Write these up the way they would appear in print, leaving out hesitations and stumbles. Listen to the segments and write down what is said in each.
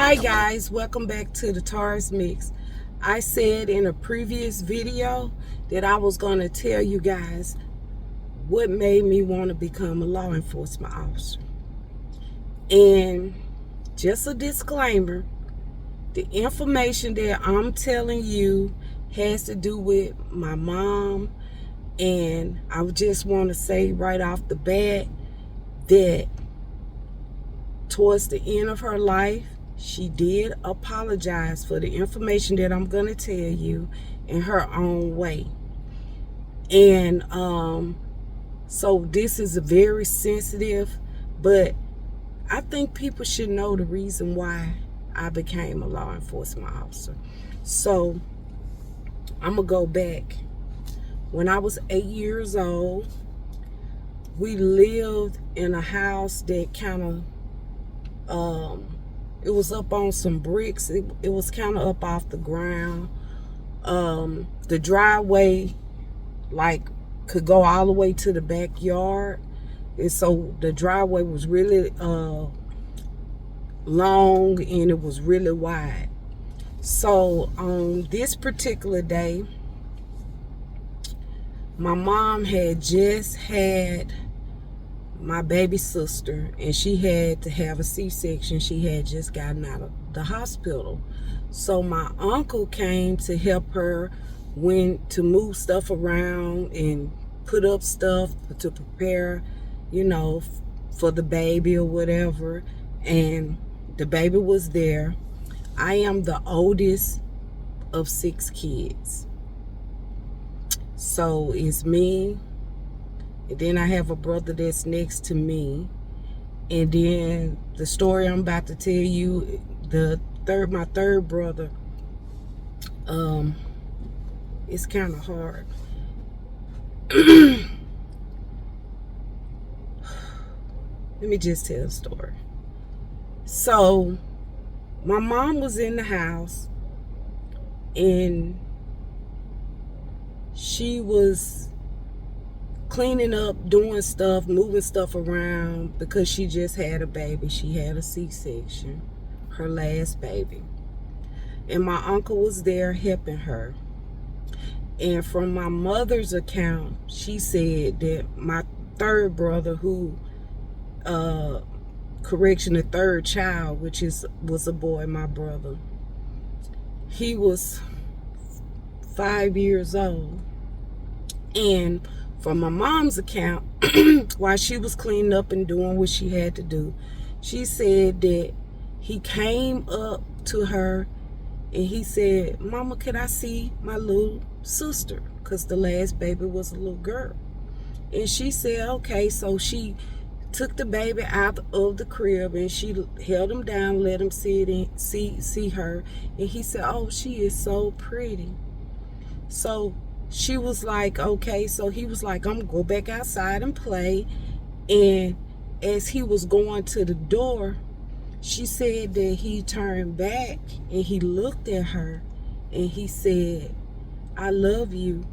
Hi guys, welcome back to the Taurus Mix. I said in a previous video that I was going to tell you guys what made me want to become a law enforcement officer. And just a disclaimer, the information that I'm telling you has to do with my mom, and I just want to say right off the bat that towards the end of her life, she did apologize for the information that I'm going to tell you in her own way. And so this is a very sensitive, but I think people should know the reason why I became a law enforcement officer. So I'm going to go back. When I was 8 years old, we lived in a house that kind of, it was up on some bricks. It was kind of up off the ground. The driveway, could go all the way to the backyard. And so the driveway was really long and it was really wide. So on this particular day, my mom had just had my baby sister, and she had to have a C-section. She had just gotten out of the hospital. So my uncle came to help her, went to move stuff around and put up stuff to prepare, for the baby or whatever. And the baby was there. I am the oldest of 6 kids. So it's me, and then I have a brother that's next to me. And then the story I'm about to tell you, my third brother, it's kind of hard. Let me just tell the story. So my mom was in the house, and she was cleaning up, doing stuff, moving stuff around because she just had a baby. She had a C-section, her last baby. And my uncle was there helping her. And from my mother's account, she said that my third brother, the third child, which was a boy, my brother, he was 5 years old. And from my mom's account, while she was cleaning up and doing what she had to do, she said that he came up to her and he said, "Mama, can I see my little sister?" Because the last baby was a little girl. And she said, okay. So she took the baby out of the crib and she held him down, let him see her. And he said, "Oh, she is so pretty." So she was like, okay. So he was like, "I'm gonna go back outside and play." And as he was going to the door, she said that he turned back and he looked at her and he said, "I love you."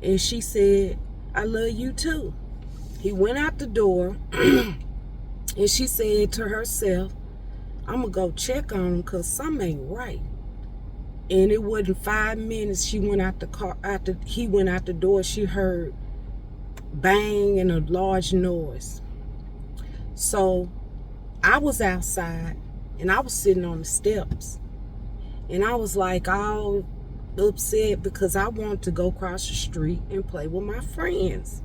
And she said, "I love you too." He went out the door and she said to herself, "I'm gonna go check on him because something ain't right." And it wasn't 5 minutes. She went out the car. He went out the door, she heard bang and a large noise. So I was outside and I was sitting on the steps, and I was like all upset because I wanted to go across the street and play with my friends.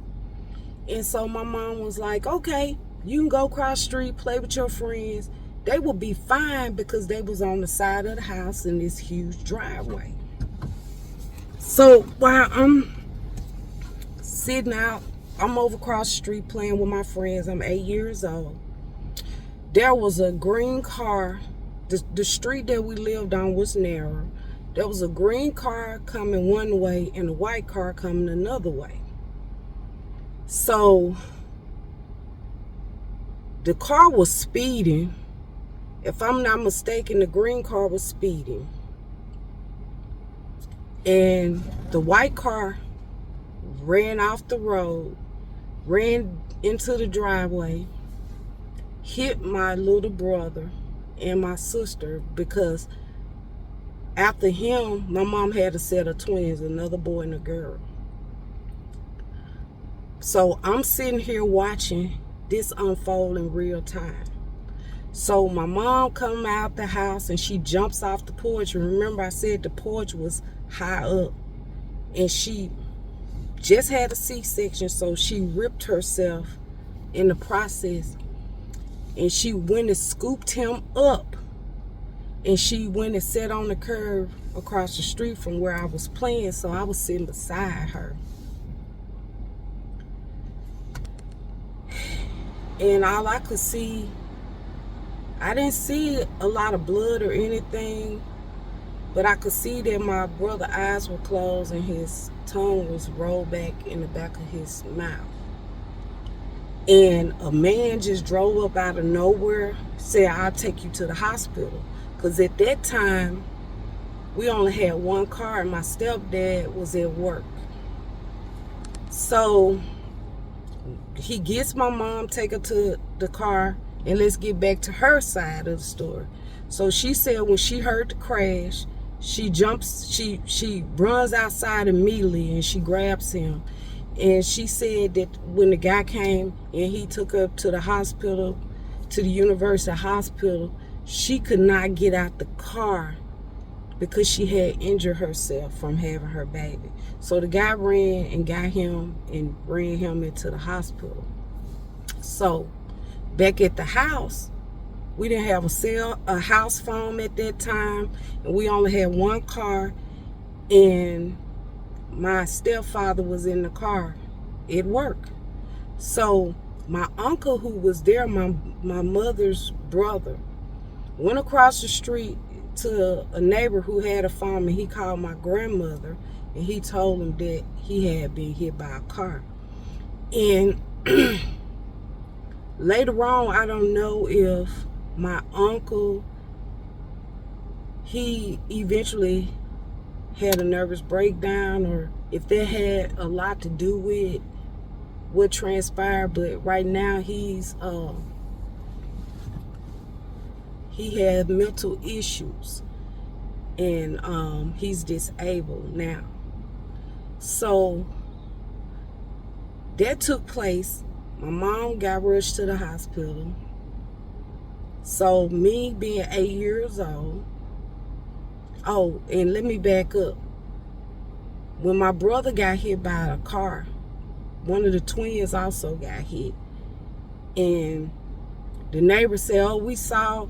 And so my mom was like, "Okay, you can go across the street, play with your friends. They will be fine," because they was on the side of the house in this huge driveway. So while I'm sitting out, I'm over across the street playing with my friends. I'm 8 years old. There was a green car. The street that we lived on was narrow. There was a green car coming one way and a white car coming another way. So the car was speeding. If I'm not mistaken, the green car was speeding. And the white car ran off the road, ran into the driveway, hit my little brother, and my sister, because after him, my mom had a set of twins, another boy and a girl. So I'm sitting here watching this unfold in real time. So my mom come out the house and she jumps off the porch. And remember I said the porch was high up. And she just had a C-section, so she ripped herself in the process. And she went and scooped him up. And she went and sat on the curb across the street from where I was playing. So I was sitting beside her. And all I could see, I didn't see a lot of blood or anything, but I could see that my brother's eyes were closed and his tongue was rolled back in the back of his mouth. And a man just drove up out of nowhere, said, "I'll take you to the hospital." Because at that time, we only had one car and my stepdad was at work. So he gets my mom, take her to the car, and let's get back to her side of the story. So she said when she heard the crash, she jumps, she runs outside immediately and she grabs him. And she said that when the guy came and he took her to the hospital, to the University Hospital, she could not get out the car because she had injured herself from having her baby. So the guy ran and got him and ran him into the hospital. So back at the house, we didn't have a house phone at that time, and we only had one car, and my stepfather was in the car at work. So my uncle, who was there, my mother's brother, went across the street to a neighbor who had a farm, and he called my grandmother, and he told him that he had been hit by a car. And later on, I don't know if my uncle, he eventually had a nervous breakdown or if that had a lot to do with what transpired, but right now he had mental issues and he's disabled now. So that took place. My mom got rushed to the hospital. So me being 8 years old. Oh, and let me back up. When my brother got hit by a car, one of the twins also got hit. And the neighbor said, "Oh, we saw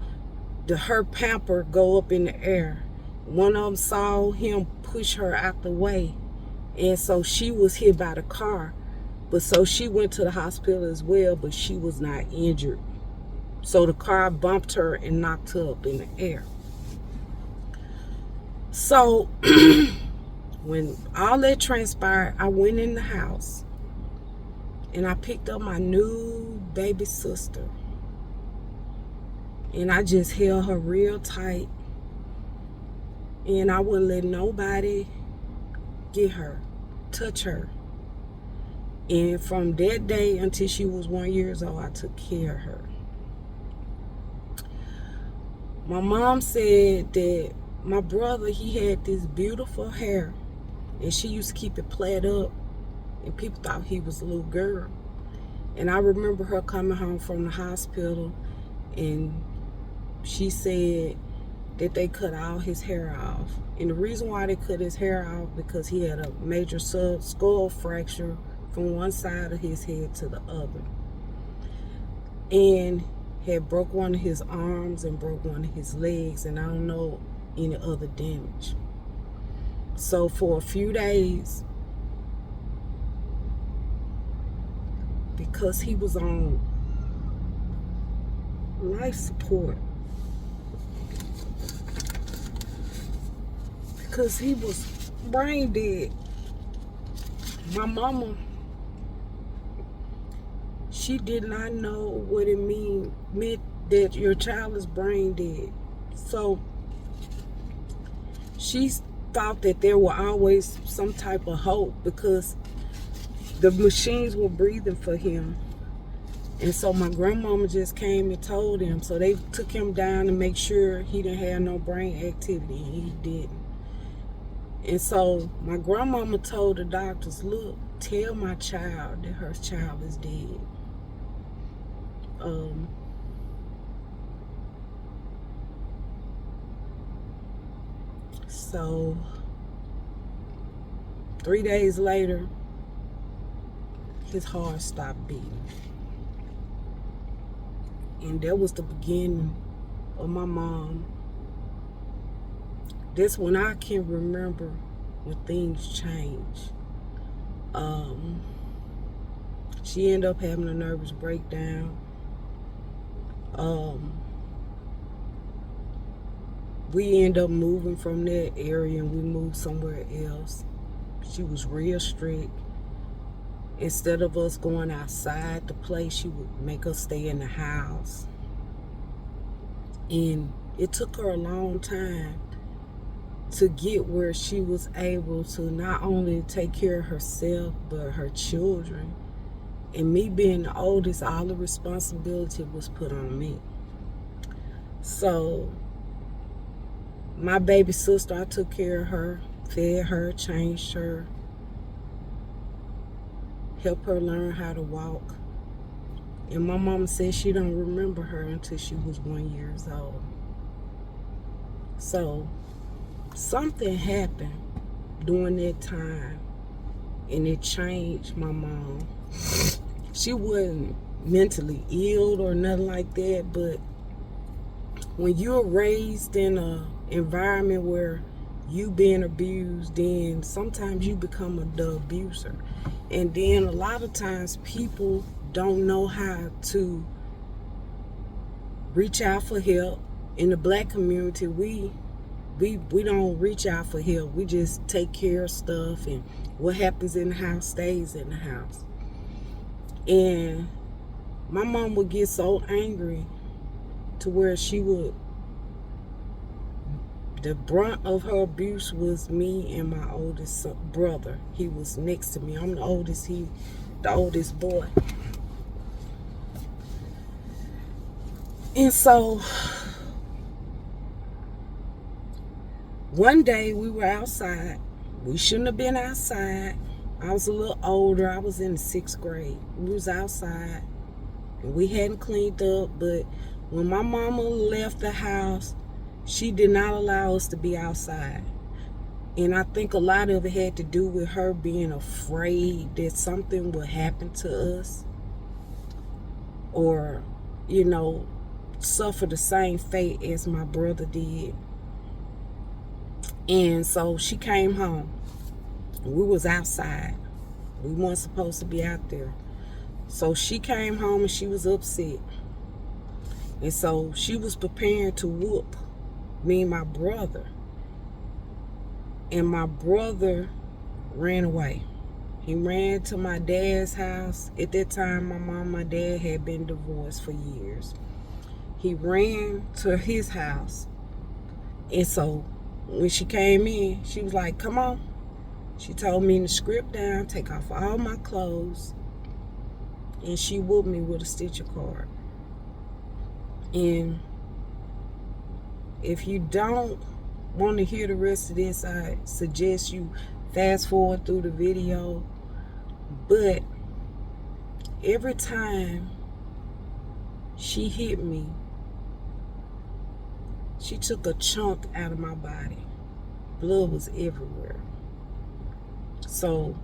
her pamper go up in the air." One of them saw him push her out the way. And so she was hit by the car. But so she went to the hospital as well, but she was not injured. So the car bumped her and knocked her up in the air. So when all that transpired, I went in the house and I picked up my new baby sister. And I just held her real tight. And I wouldn't let nobody get her, touch her. And from that day until she was 1 year old, I took care of her. My mom said that my brother, he had this beautiful hair, and she used to keep it plaited up, and people thought he was a little girl. And I remember her coming home from the hospital, and she said that they cut all his hair off. And the reason why they cut his hair off, because he had a major skull fracture from one side of his head to the other. And had broke one of his arms and broke one of his legs, and I don't know any other damage. So for a few days, because he was on life support, because he was brain dead, my mama, she did not know what it meant that your child is brain dead. So she thought that there were always some type of hope because the machines were breathing for him. And so my grandmama just came and told him. So they took him down to make sure he didn't have no brain activity. And he didn't. And so my grandmama told the doctors, look, tell my child that her child is dead. So 3 days later, his heart stopped beating. And that was the beginning of my mom. That's when I can remember when things changed. She ended up having a nervous breakdown. We ended up moving from that area and we moved somewhere else. She was real strict. Instead of us going outside the place, she would make us stay in the house. And it took her a long time to get where she was able to not only take care of herself, but her children. And me being the oldest, all the responsibility was put on me. So my baby sister, I took care of her, fed her, changed her, helped her learn how to walk. And my mama said she don't remember her until she was 1 year old. So something happened during that time and it changed my mom. She wasn't mentally ill or nothing like that, but when you're raised in an environment where you being abused, then sometimes you become the abuser. And then a lot of times people don't know how to reach out for help. In the black community, we don't reach out for help. We just take care of stuff, and what happens in the house stays in the house. And my mom would get so angry to where the brunt of her abuse was me and my oldest brother. He was next to me. I'm the oldest, the oldest boy. And so one day we were outside. We shouldn't have been outside. I was a little older. I was in the 6th grade. We was outside and we hadn't cleaned up, but when my mama left the house, she did not allow us to be outside. And I think a lot of it had to do with her being afraid that something would happen to us, or, suffer the same fate as my brother did. And so she came home. We was outside. We weren't supposed to be out there. So she came home and she was upset. And so she was preparing to whoop me and my brother. And my brother ran away. He ran to my dad's house. At that time, my mom and my dad had been divorced for years. He ran to his house. And so when she came in, she was like, come on. She told me to strip down, take off all my clothes, and she whooped me with a stitcher cord. And if you don't want to hear the rest of this, I suggest you fast forward through the video. But every time she hit me, she took a chunk out of my body. Blood was everywhere. So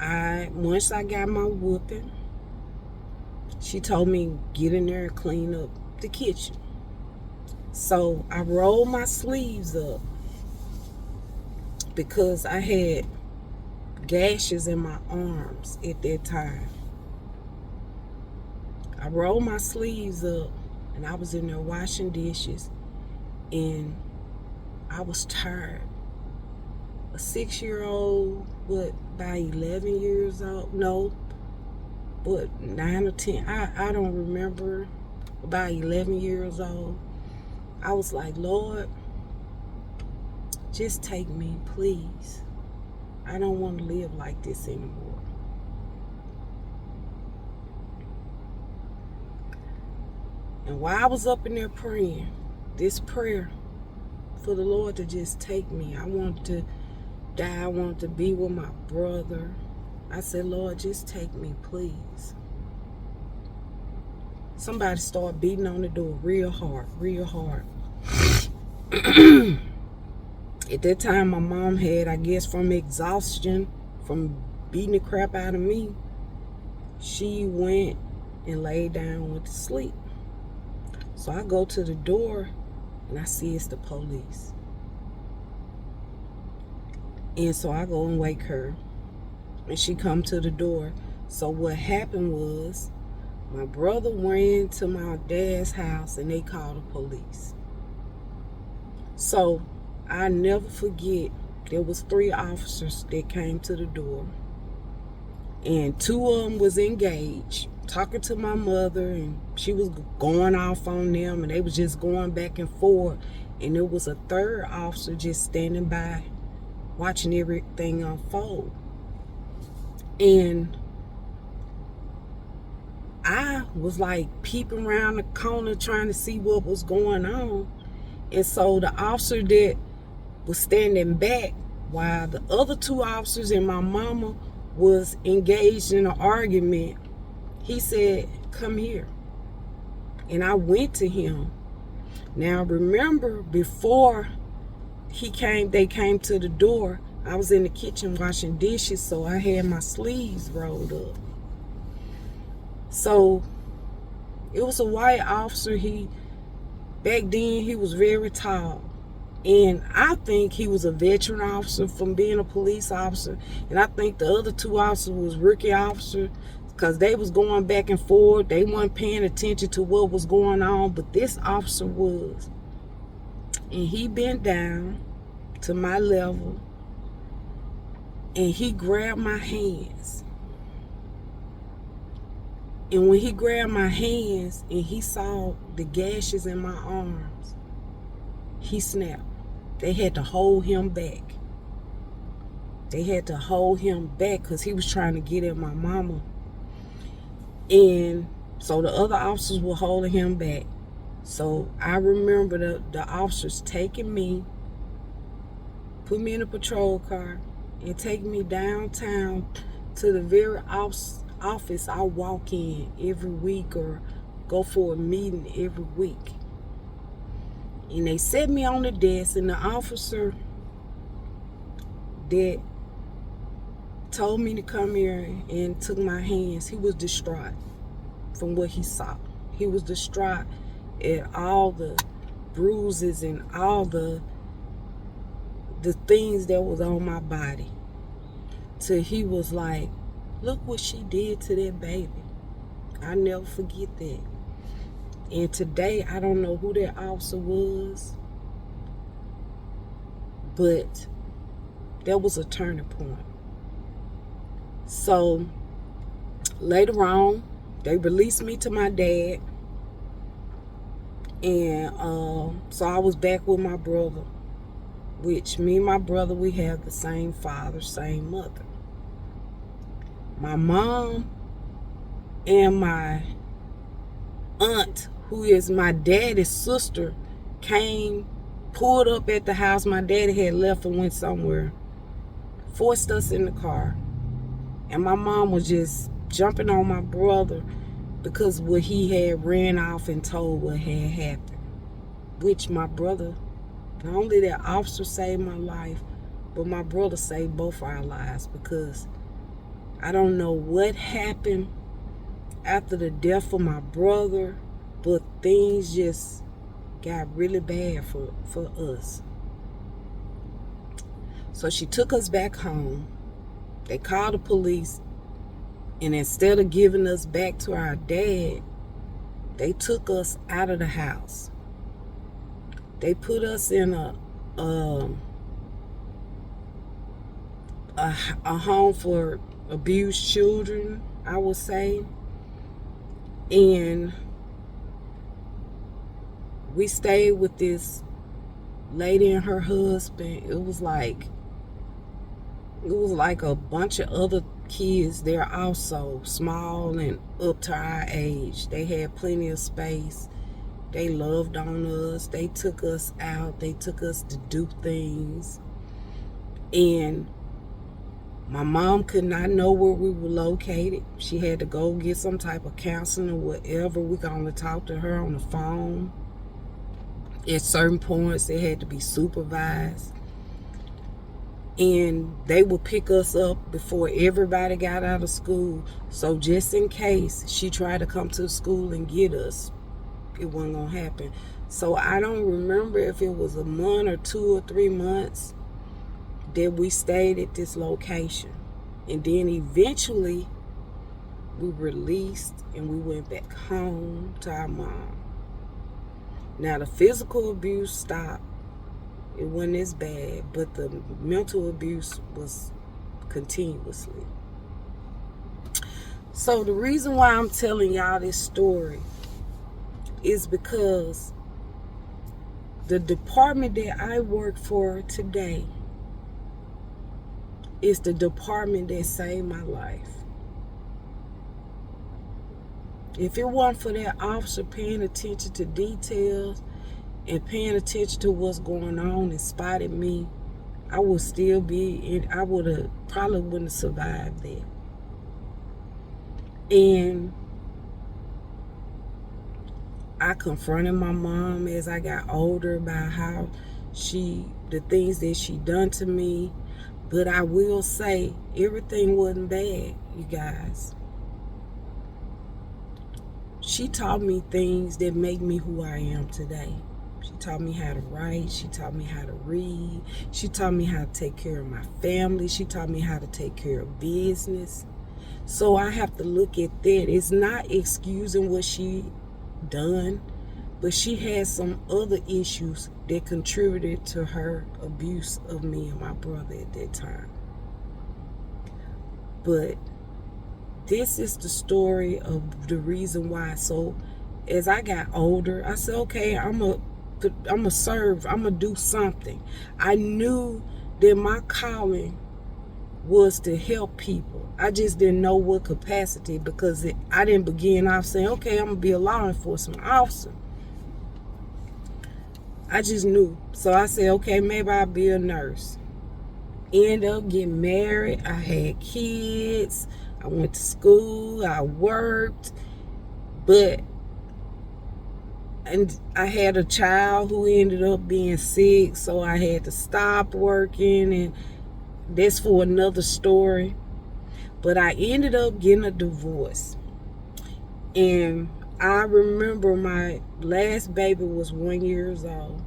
once I got my whooping, she told me get in there and clean up the kitchen. So I rolled my sleeves up because I had gashes in my arms at that time. I rolled my sleeves up and I was in there washing dishes, and I was tired. A 6-year-old, by 11 years old? No, 9 or 10. I don't remember. About 11 years old. I was like, Lord, just take me, please. I don't want to live like this anymore. And while I was up in there praying, this prayer for the Lord to just take me. I wanted to die. I wanted to be with my brother. I said, Lord, just take me, please. Somebody started beating on the door real hard, real hard. At that time, my mom had, I guess, from exhaustion, from beating the crap out of me, she went and laid down and went to sleep. So I go to the door and I see it's the police. And so I go and wake her and she come to the door. So what happened was my brother ran to my dad's house and they called the police. So I never forget, there was 3 officers that came to the door, and 2 of them was engaged, talking to my mother, and she was going off on them, and they was just going back and forth. And there was a 3rd officer just standing by, watching everything unfold. And I was like peeping around the corner trying to see what was going on. And so the officer that was standing back while the other 2 officers and my mama was engaged in an argument, he said, come here. And I went to him. Now remember, before they came to the door, I was in the kitchen washing dishes, so I had my sleeves rolled up. So it was a white officer. Back then he was very tall. And I think he was a veteran officer from being a police officer. And I think the other 2 officers was rookie officers, because they was going back and forth. They weren't paying attention to what was going on, but this officer was. And he bent down to my level and he grabbed my hands. And when he grabbed my hands and he saw the gashes in my arms, he snapped. They had to hold him back. They had to hold him back because he was trying to get at my mama. And so the other officers were holding him back. So I remember the officers taking me, put me in a patrol car, and take me downtown to the very office I walk in every week or go for a meeting every week. And they set me on the desk, and the officer that told me to come here and took my hands, he was distraught from what he saw. He was distraught at all the bruises and all the things that was on my body. Till he was like, look what she did to that baby. I never forget that. And today, I don't know who that officer was, but that was a turning point. So later on, they released me to my dad. And so I was back with my brother, which me and my brother, we have the same father, same mother. My mom and my aunt, who is my daddy's sister, came, pulled up at the house. My daddy had left and went somewhere, forced us in the car. And my mom was just jumping on my brother because what he had ran off and told what had happened. Which my brother, not only that officer saved my life, but my brother saved both our lives, because I don't know what happened after the death of my brother, but things just got really bad for us. So she took us back home. They called the police, and instead of giving us back to our dad, they took us out of the house. They put us in a home for abused children, I would say. And we stayed with this lady and her husband. It was like a bunch of other kids there also, small and up to our age. They had plenty of space. They loved on us. They took us out. They took us to do things. And my mom could not know where we were located. She had to go get some type of counseling or whatever. We could only talk to her on the phone. At certain points, it had to be supervised. And they would pick us up before everybody got out of school. So just in case she tried to come to the school and get us, it wasn't going to happen. So I don't remember if it was a month or 2 or 3 months that we stayed at this location. And then eventually we released and we went back home to our mom. Now the physical abuse stopped. It wasn't as bad, but the mental abuse was continuously. So the reason why I'm telling y'all this story is because the department that I work for today is the department that saved my life. If it wasn't for that officer paying attention to details and paying attention to what's going on and spotted me, I would still be I probably wouldn't have survived that. And I confronted my mom as I got older about how the things that she done to me. But I will say, everything wasn't bad, you guys. She taught me things that make me who I am today. She taught me how to write. She taught me how to read. She taught me how to take care of my family. She taught me how to take care of business. So I have to look at that. It's not excusing what she done, but she had some other issues that contributed to her abuse of me and my brother at that time. But this is the story of the reason why. So as I got older, I said, okay, I'm gonna serve. I'm gonna do something. I knew that my calling was to help people. I just didn't know what capacity, because I didn't begin off saying, okay, I'm gonna be a law enforcement officer. I just knew. So I said, okay, maybe I'll be a nurse. End up getting married. I had kids. I went to school. I worked. And I had a child who ended up being sick, so I had to stop working, and that's for another story. But I ended up getting a divorce. And I remember my last baby was 1 year old.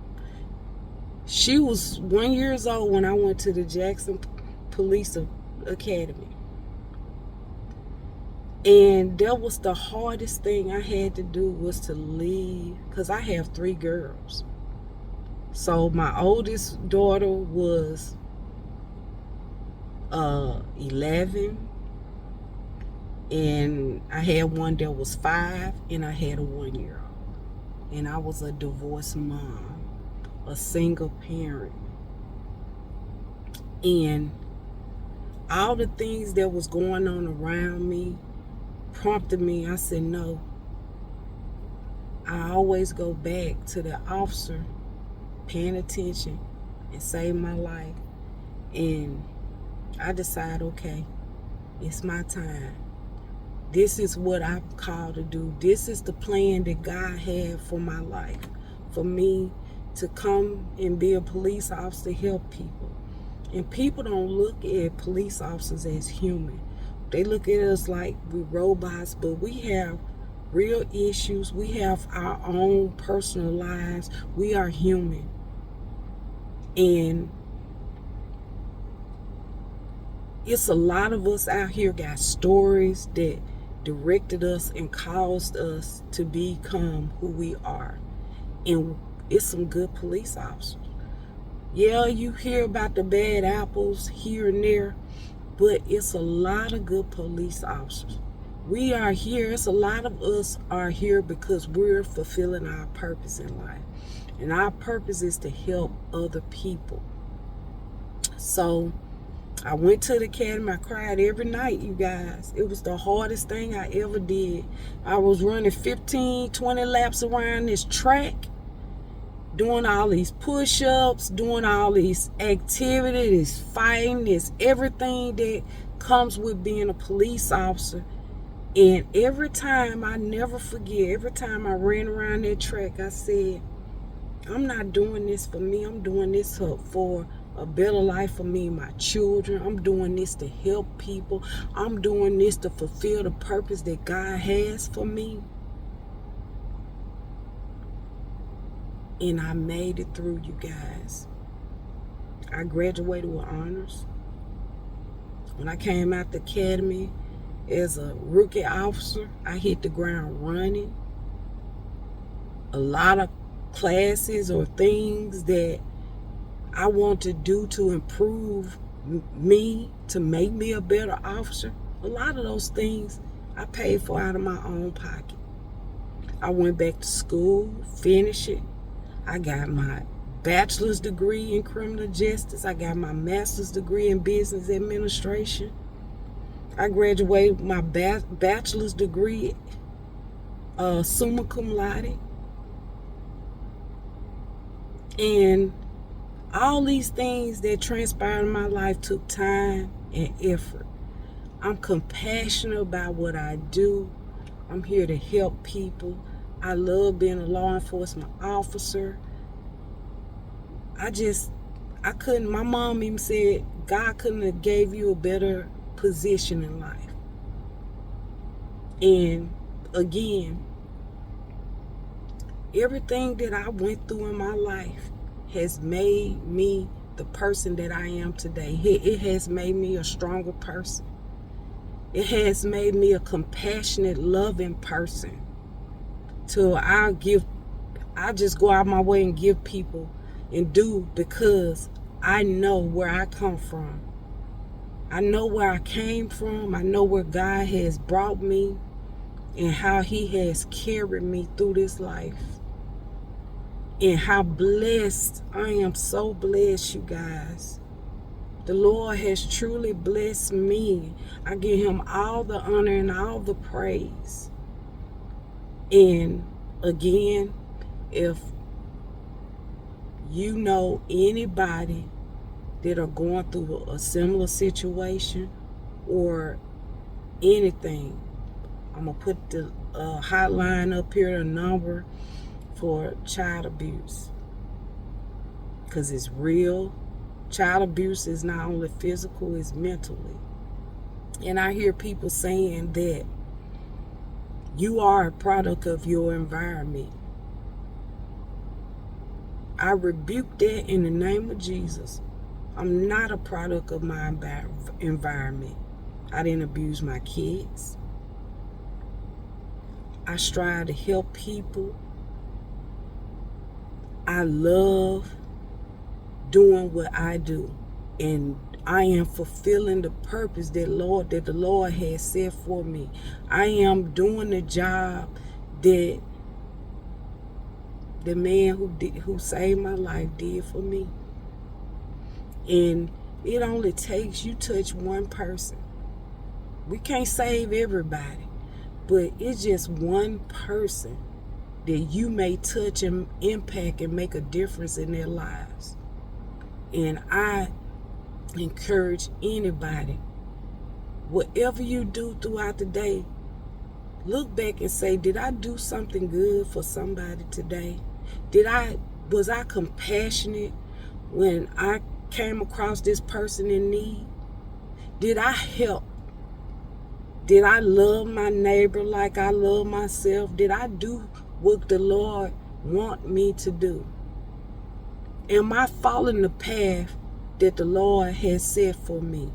She was 1 year old when I went to the Jackson Police Academy. And that was the hardest thing I had to do, was to leave, because I have 3 girls. So my oldest daughter was 11, and I had one that was 5, and I had a 1 year old. And I was a divorced mom, a single parent. And all the things that was going on around me prompted me. I said, no. I always go back to the officer paying attention and saved my life. And I decided, okay, it's my time. This is what I'm called to do. This is the plan that God had for my life, for me to come and be a police officer to help people. And people don't look at police officers as human. They look at us like we're robots, but we have real issues. We have our own personal lives. We are human. And it's a lot of us out here got stories that directed us and caused us to become who we are. And it's some good police officers. Yeah, you hear about the bad apples here and there, but it's a lot of good police officers. We are here. It's a lot of us are here because we're fulfilling our purpose in life. And our purpose is to help other people. So I went to the academy. I cried every night, you guys. It was the hardest thing I ever did. I was running 15, 20 laps around this track, doing all these push-ups, doing all these activities, fighting, this everything that comes with being a police officer. And every time, I never forget, every time I ran around that track, I said, I'm not doing this for me. I'm doing this for a better life for me and my children. I'm doing this to help people. I'm doing this to fulfill the purpose that God has for me. And I made it through, you guys. I graduated with honors. When I came out the academy as a rookie officer, I hit the ground running. A lot of classes or things that I want to do to improve me, to make me a better officer, a lot of those things I paid for out of my own pocket. I went back to school, finished it. I got my bachelor's degree in criminal justice. I got my master's degree in business administration. I graduated with my bachelor's degree summa cum laude. And all these things that transpired in my life took time and effort. I'm compassionate about what I do. I'm here to help people. I love being a law enforcement officer. I couldn't, my mom even said, God couldn't have gave you a better position in life. And again, everything that I went through in my life has made me the person that I am today. It has made me a stronger person. It has made me a compassionate, loving person. I just go out my way and give people and do because I know where I come from. I know where I came from. I know where God has brought me and how He has carried me through this life. And how blessed, I am so blessed, you guys. The Lord has truly blessed me. I give Him all the honor and all the praise. And again, if you know anybody that are going through a similar situation or anything, I'm going to put the hotline up here, a number for child abuse, because it's real. Child abuse is not only physical, it's mentally. And I hear people saying that you are a product of your environment. I rebuke that in the name of Jesus. I'm not a product of my environment. I didn't abuse my kids. I strive to help people. I love doing what I do, and I am fulfilling the purpose that the Lord has set for me. I am doing the job that the man who saved my life did for me. And it only takes you touch one person. We can't save everybody, but it's just one person that you may touch and impact and make a difference in their lives. And I encourage anybody, whatever you do throughout the day, look back and say, did I do something good for somebody today? Was I compassionate when I came across this person in need? Did I help? Did I love my neighbor like I love myself? Did I do what the Lord want me to do? Am I following the path that the Lord has set for me?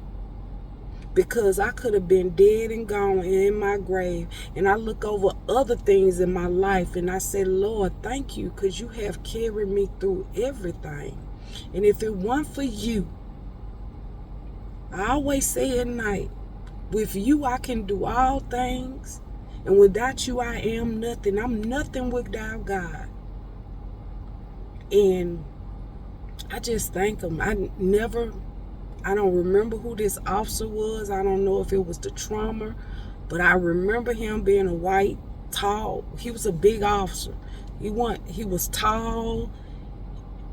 Because I could have been dead and gone and in my grave. And I look over other things in my life and I say, Lord, thank you, because you have carried me through everything. And if it weren't for you, I always say at night, with you I can do all things. And without you I am nothing. I'm nothing without God. And I just thank Him. I don't remember who this officer was. I don't know if it was the trauma, but I remember him being a white, tall. He was a big officer. He was tall,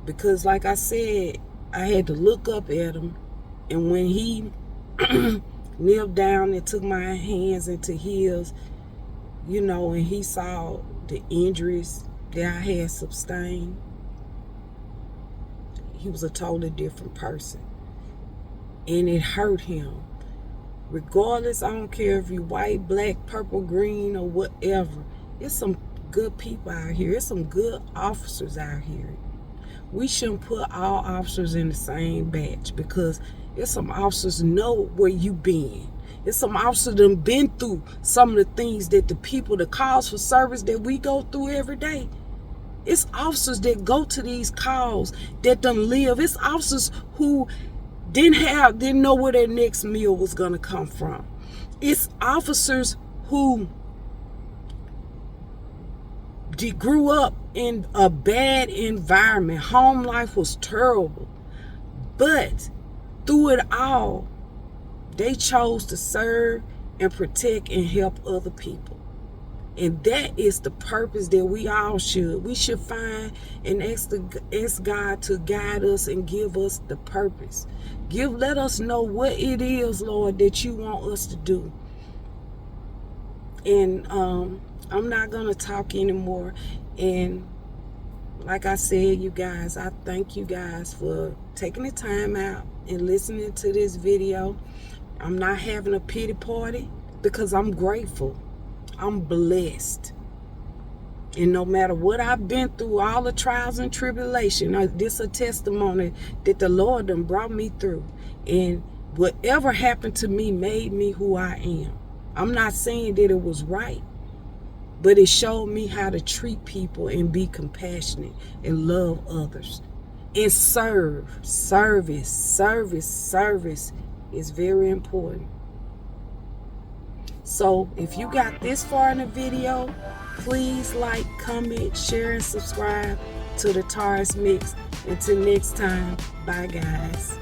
because like I said, I had to look up at him. And when he kneeled down and took my hands into his, you know, and he saw the injuries that I had sustained, he was a totally different person. And it hurt him. Regardless, I don't care if you're white, black, purple, green, or whatever. There's some good people out here. There's some good officers out here. We shouldn't put all officers in the same batch, because there's some officers know where you been. There's some officers that have been through some of the things that the people, the calls for service that we go through every day. It's officers that go to these calls that done live. It's officers who didn't know where their next meal was gonna come from. It's officers who grew up in a bad environment. Home life was terrible, but through it all, they chose to serve and protect and help other people. And that is the purpose that we should find and ask God to guide us and give us the purpose. Let us know what it is, Lord, that you want us to do. And I'm not going to talk anymore. And like I said, you guys, I thank you guys for taking the time out and listening to this video. I'm not having a pity party, because I'm grateful. I'm blessed. And no matter what I've been through, all the trials and tribulation, this is a testimony that the Lord done brought me through. And whatever happened to me made me who I am. I'm not saying that it was right, but it showed me how to treat people and be compassionate and love others. And service is very important. So if you got this far in the video, please like, comment, share, and subscribe to the Taurus Mix. Until next time, bye guys.